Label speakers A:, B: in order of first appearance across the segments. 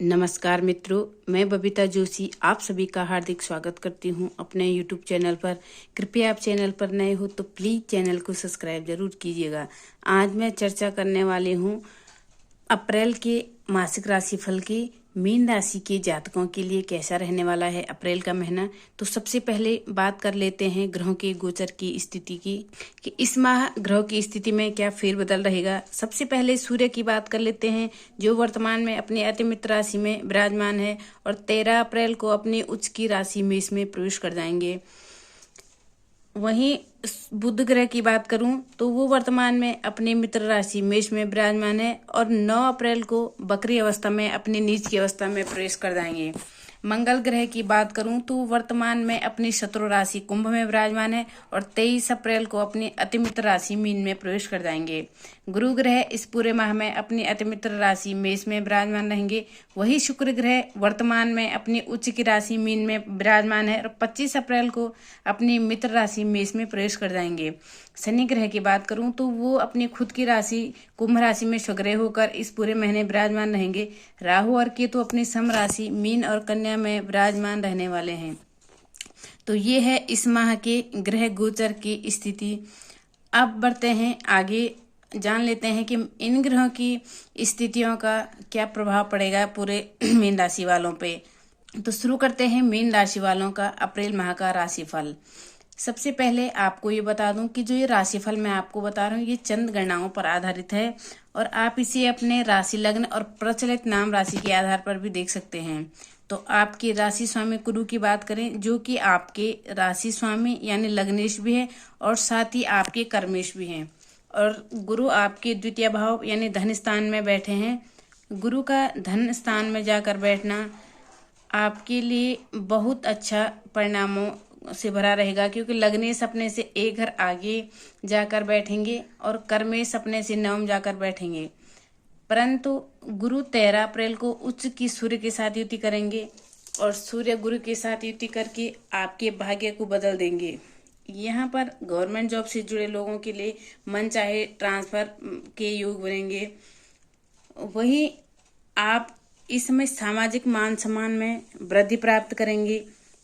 A: नमस्कार मित्रों, मैं बबीता जोशी आप सभी का हार्दिक स्वागत करती हूं अपने YouTube चैनल पर। कृपया आप चैनल पर नए हो तो प्लीज़ चैनल को सब्सक्राइब जरूर कीजिएगा। आज मैं चर्चा करने वाली हूं अप्रैल के मासिक राशिफल की। मीन राशि के जातकों के लिए कैसा रहने वाला है अप्रैल का महीना। तो सबसे पहले बात कर लेते हैं ग्रहों के गोचर की स्थिति की कि इस माह ग्रहों की स्थिति में क्या फेरबदल रहेगा। सबसे पहले सूर्य की बात कर लेते हैं, जो वर्तमान में अपनी अति मित्र राशि में विराजमान है और 13 अप्रैल को अपनी उच्च की राशि मेष में प्रवेश कर जाएंगे। वहीं बुध ग्रह की बात करूं तो वो वर्तमान में अपने मित्र राशि मेष में विराजमान है और 9 अप्रैल को वक्री अवस्था में अपनी नीच की अवस्था में प्रवेश कर जाएंगे। मंगल ग्रह की बात करूं तो वर्तमान में अपनी शत्रु राशि कुंभ में विराजमान है और 23 अप्रैल को अपनी अतिमित्र राशि मीन में प्रवेश कर जाएंगे। गुरु ग्रह इस पूरे माह में अपनी अतिमित्र राशि मेष में विराजमान रहेंगे। वही शुक्र ग्रह वर्तमान में अपनी उच्च की राशि मीन में विराजमान है और 25 अप्रैल को अपनी मित्र राशि मेष में प्रवेश कर जाएंगे। शनि ग्रह की बात करूं तो वो अपनी खुद की राशि कुंभ राशि में स्वग्रह होकर इस पूरे महीने विराजमान रहेंगे। राहु और केतु अपनी सम राशि मीन और कन्या में विराजमान रहने वाले हैं। तो ये है इस माह के ग्रह गोचर की स्थिति। अब बढ़ते हैं आगे, जान लेते हैं कि इन ग्रहों की स्थितियों का क्या प्रभाव पड़ेगा पूरे मीन राशि वालों पे। तो शुरू करते हैं मीन राशि वालों का अप्रैल माह का राशिफल। सबसे पहले आपको ये बता दूं कि जो ये राशिफल मैं आपको बता रहा हूँ ये चंद गणनाओं पर आधारित है और आप इसे अपने राशि लग्न और प्रचलित नाम राशि के आधार पर भी देख सकते हैं। तो आपके राशि स्वामी गुरु की बात करें, जो कि आपके राशि स्वामी यानी लग्नेश भी है और साथ ही आपके कर्मेश भी हैं। और गुरु आपके द्वितीय भाव यानी धन स्थान में बैठे हैं। गुरु का धन स्थान में जाकर बैठना आपके लिए बहुत अच्छा परिणामों से भरा रहेगा, क्योंकि लग्नेश अपने से एक घर आगे जाकर बैठेंगे और कर्मेश अपने से नवम जाकर बैठेंगे। परंतु गुरु 13 अप्रैल को उच्च की सूर्य के साथ युति करेंगे और सूर्य गुरु के साथ युति करके आपके भाग्य को बदल देंगे। यहाँ पर गवर्नमेंट जॉब से जुड़े लोगों के लिए मन चाहे ट्रांसफर के योग बनेंगे। वही आप इस समय सामाजिक मान सम्मान में वृद्धि प्राप्त करेंगे।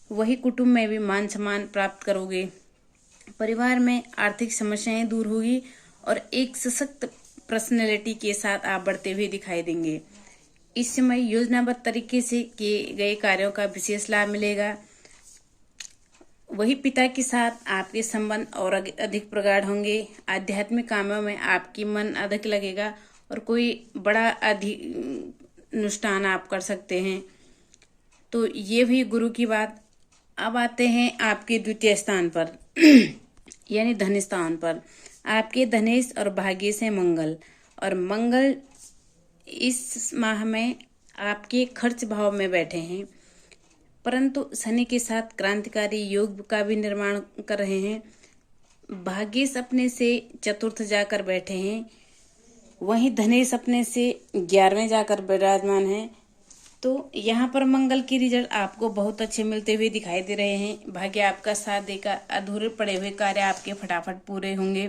A: वही कुटुंब में भी मान सम्मान प्राप्त करोगे। परिवार में आर्थिक समस्याएं दूर होगी और एक सशक्त पर्सनैलिटी के साथ आप बढ़ते हुए दिखाई देंगे। इस समय योजनाबद्ध तरीके से किए गए कार्यों का विशेष लाभ मिलेगा। वही पिता के साथ आपके संबंध और अधिक प्रगाढ़ होंगे। आध्यात्मिक कामों में आपकी मन अधिक लगेगा और कोई बड़ा अनुष्ठान आप कर सकते हैं। तो ये भी गुरु की बात। अब आते हैं आपके द्वितीय स्थान पर यानी धन स्थान पर। आपके धनेश और भाग्य से मंगल, और मंगल इस माह में आपके खर्च भाव में बैठे हैं, परंतु शनि के साथ क्रांतिकारी योग का भी निर्माण कर रहे हैं। भाग्येश अपने से चतुर्थ जाकर बैठे हैं। वहीं धनेश अपने से 11वें जाकर विराजमान है। तो यहाँ पर मंगल की रिजल्ट आपको बहुत अच्छे मिलते हुए दिखाई दे रहे हैं। भाग्य आपका साथ देगा। अधूरे पड़े हुए कार्य आपके फटाफट पूरे होंगे।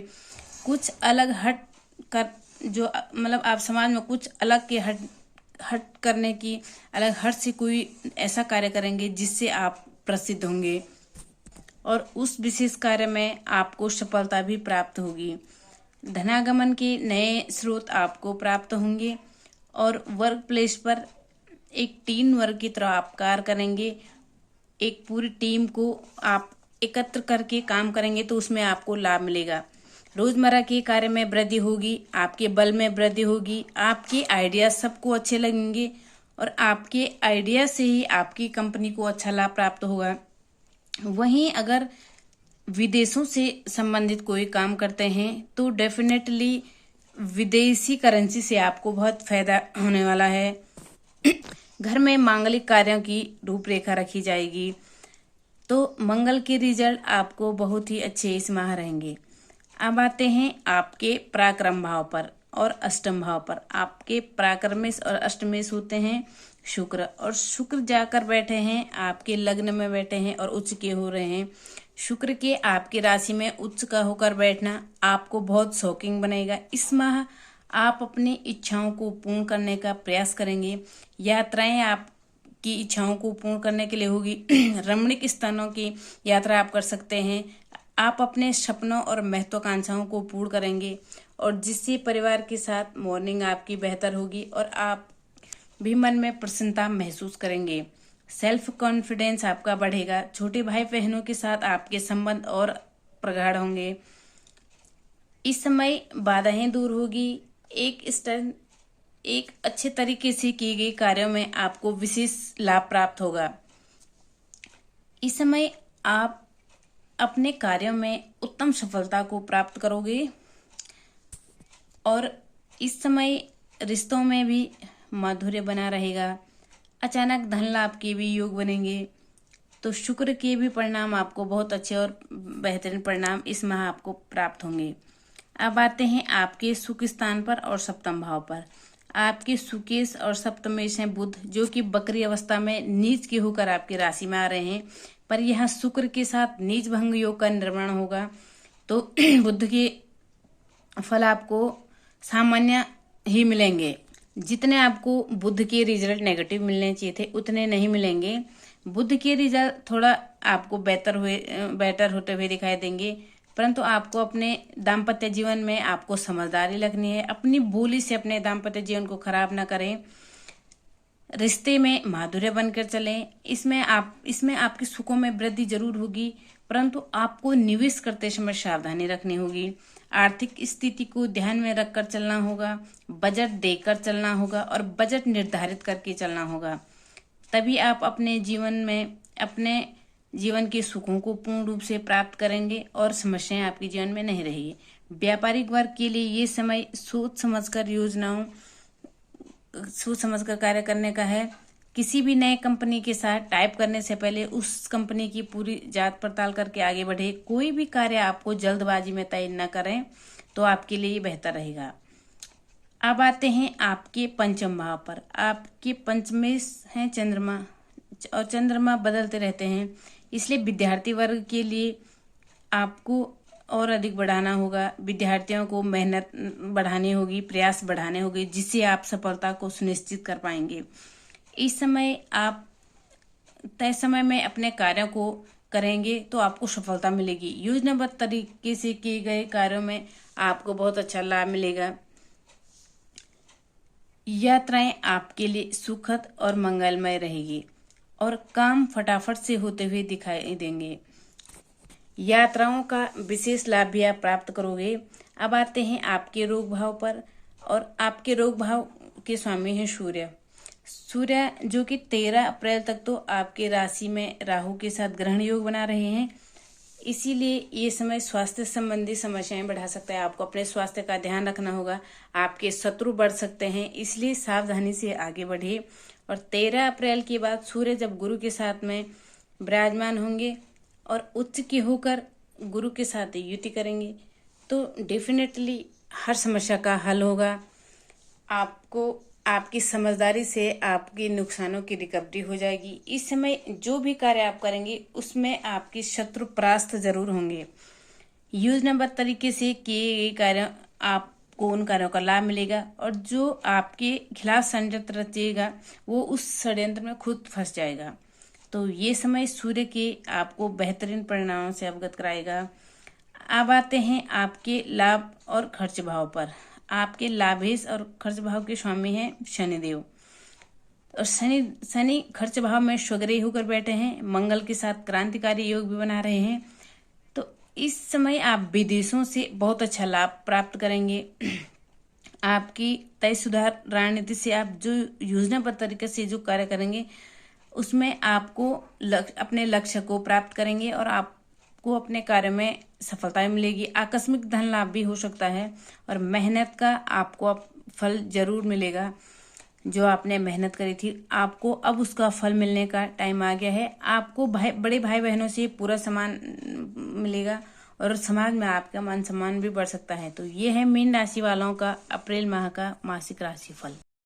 A: कुछ अलग हट कर जो मतलब आप समाज में कुछ अलग के हट करने की अलग हट से कोई ऐसा कार्य करेंगे जिससे आप प्रसिद्ध होंगे और उस विशेष कार्य में आपको सफलता भी प्राप्त होगी। धनागमन के नए स्रोत आपको प्राप्त होंगे और वर्क प्लेस पर एक टीम वर्क की तरह आप कार्य करेंगे। एक पूरी टीम को आप एकत्र करके काम करेंगे तो उसमें आपको लाभ मिलेगा। रोजमर्रा के कार्य में वृद्धि होगी, आपके बल में वृद्धि होगी। आपके आइडिया सबको अच्छे लगेंगे और आपके आइडिया से ही आपकी कंपनी को अच्छा लाभ प्राप्त होगा। वहीं अगर विदेशों से संबंधित कोई काम करते हैं तो डेफिनेटली विदेशी करेंसी से आपको बहुत फायदा होने वाला है। घर में मांगलिक कार्यों की रूपरेखा रखी जाएगी। तो मंगल के रिजल्ट आपको बहुत ही अच्छे इस माह रहेंगे। अब आते हैं आपके पराक्रम भाव पर और अष्टम भाव पर। आपके पराक्रमेश और अष्टमेश होते हैं शुक्र, और शुक्र जाकर बैठे हैं आपके लग्न में बैठे हैं और उच्च के हो रहे हैं। शुक्र के आपकी राशि में उच्च का होकर बैठना आपको बहुत शॉकिंग बनेगा। इस माह आप अपनी इच्छाओं को पूर्ण करने का प्रयास करेंगे। यात्राएं आपकी इच्छाओं को पूर्ण करने के लिए होगी। रमणीक स्थानों की यात्रा आप कर सकते हैं। आप अपने सपनों और महत्वाकांक्षाओं को पूर्ण करेंगे और जिससे परिवार के साथ मॉर्निंग आपकी बेहतर होगी और आप भी मन में प्रसन्नता महसूस करेंगे। सेल्फ कॉन्फिडेंस आपका बढ़ेगा। छोटे भाई बहनों के साथ आपके संबंध और प्रगाढ़ होंगे। इस समय बाधाएं दूर होगी। एक अच्छे तरीके से किए गए कार्यों में आपको विशेष लाभ प्राप्त होगा। इस समय आप अपने कार्यों में उत्तम सफलता को प्राप्त करोगे और इस समय रिश्तों में भी माधुर्य बना रहेगा। अचानक धन लाभ के भी योग बनेंगे। तो शुक्र के भी परिणाम आपको बहुत अच्छे और बेहतरीन परिणाम इस माह आपको प्राप्त होंगे। अब आते हैं आपके सुख स्थान पर और सप्तम भाव पर। आपके सुकेश और सप्तमेश हैं बुध, जो कि बकरी अवस्था में नीच के होकर आपकी राशि में आ रहे हैं, पर यह शुक्र के साथ नीच भंग योग का निर्माण होगा। तो बुध के फल आपको सामान्य ही मिलेंगे। जितने आपको बुध के रिजल्ट नेगेटिव मिलने चाहिए थे उतने नहीं मिलेंगे। बुध के रिजल्ट थोड़ा आपको बेटर होते हुए दिखाई देंगे, परंतु आपको अपने दाम्पत्य जीवन में आपको समझदारी लगनी है। अपनी बोली से अपने दाम्पत्य जीवन को खराब ना करें। रिश्ते में माधुर्य बनकर चलें। इसमें आपके सुखों में वृद्धि जरूर होगी, परंतु आपको निवेश करते समय सावधानी रखनी होगी। आर्थिक स्थिति को ध्यान में रखकर चलना होगा। बजट देकर चलना होगा और बजट निर्धारित करके चलना होगा। तभी आप अपने जीवन के सुखों को पूर्ण रूप से प्राप्त करेंगे और समस्याएं आपके जीवन में नहीं रहेगी। व्यापारिक वर्ग के लिए ये समय सोच समझकर कार्य करने का है। किसी भी नए कंपनी के साथ टाइप करने से पहले उस कंपनी की पूरी जांच पड़ताल करके आगे बढ़े। कोई भी कार्य आपको जल्दबाजी में तय न करें तो आपके लिए बेहतर रहेगा। अब आते हैं आपके पंचम भाव पर। आपके पंचमें हैं चंद्रमा, और चंद्रमा बदलते रहते हैं, इसलिए विद्यार्थी वर्ग के लिए आपको और अधिक बढ़ाना होगा। विद्यार्थियों को मेहनत बढ़ानी होगी, प्रयास बढ़ाने होंगे, जिससे आप सफलता को सुनिश्चित कर पाएंगे। इस समय आप तय समय में अपने कार्यों को करेंगे तो आपको सफलता मिलेगी। योजनाबद्ध तरीके से किए गए कार्यों में आपको बहुत अच्छा लाभ मिलेगा। यात्राएं आपके लिए सुखद और मंगलमय रहेगी और काम फटाफट से होते हुए दिखाई देंगे। यात्राओं का विशेष लाभ भी आप प्राप्त करोगे। अब आते हैं आपके रोग भाव पर, और आपके रोग भाव के स्वामी हैं सूर्य, जो कि 13 अप्रैल तक तो आपके राशि में राहु के साथ ग्रहण योग बना रहे हैं। इसीलिए ये समय स्वास्थ्य संबंधी समस्याएं बढ़ा सकता है। आपको अपने स्वास्थ्य का ध्यान रखना होगा। आपके शत्रु बढ़ सकते हैं, इसलिए सावधानी से आगे बढ़े। और 13 अप्रैल के बाद सूर्य जब गुरु के साथ में विराजमान होंगे और उच्च के होकर गुरु के साथ युति करेंगे तो डेफिनेटली हर समस्या का हल होगा। आपको आपकी समझदारी से आपके नुकसानों की रिकवरी हो जाएगी। इस समय जो भी कार्य आप करेंगे उसमें आपके शत्रु परास्त जरूर होंगे। योजनाबद्ध तरीके से किए गए कार्य आपको उन कार्यों का लाभ मिलेगा, और जो आपके खिलाफ षड्यंत्र रचेगा वो उस षड्यंत्र में खुद फंस जाएगा। तो ये समय सूर्य के आपको बेहतरीन परिणामों से अवगत कराएगा। अब आते हैं आपके लाभ और खर्च भाव पर। आपके लाभेश और खर्च भाव के स्वामी हैं शनिदेव, और शनि खर्च भाव में स्वग्रही होकर बैठे हैं। मंगल के साथ क्रांतिकारी योग भी बना रहे हैं। तो इस समय आप विदेशों से बहुत अच्छा लाभ प्राप्त करेंगे। आपकी तयशुदा रणनीति से आप जो योजनाबद्ध तरीके से जो कार्य करेंगे उसमें आपको अपने लक्ष्य को प्राप्त करेंगे और आपको अपने कार्य में सफलता मिलेगी। आकस्मिक धन लाभ भी हो सकता है और मेहनत का आपको फल जरूर मिलेगा। जो आपने मेहनत करी थी आपको अब उसका फल मिलने का टाइम आ गया है। आपको बड़े भाई बहनों से पूरा सम्मान मिलेगा और समाज में आपका मान सम्मान भी बढ़ सकता है। तो ये है मीन राशि वालों का अप्रैल माह का मासिक राशिफल।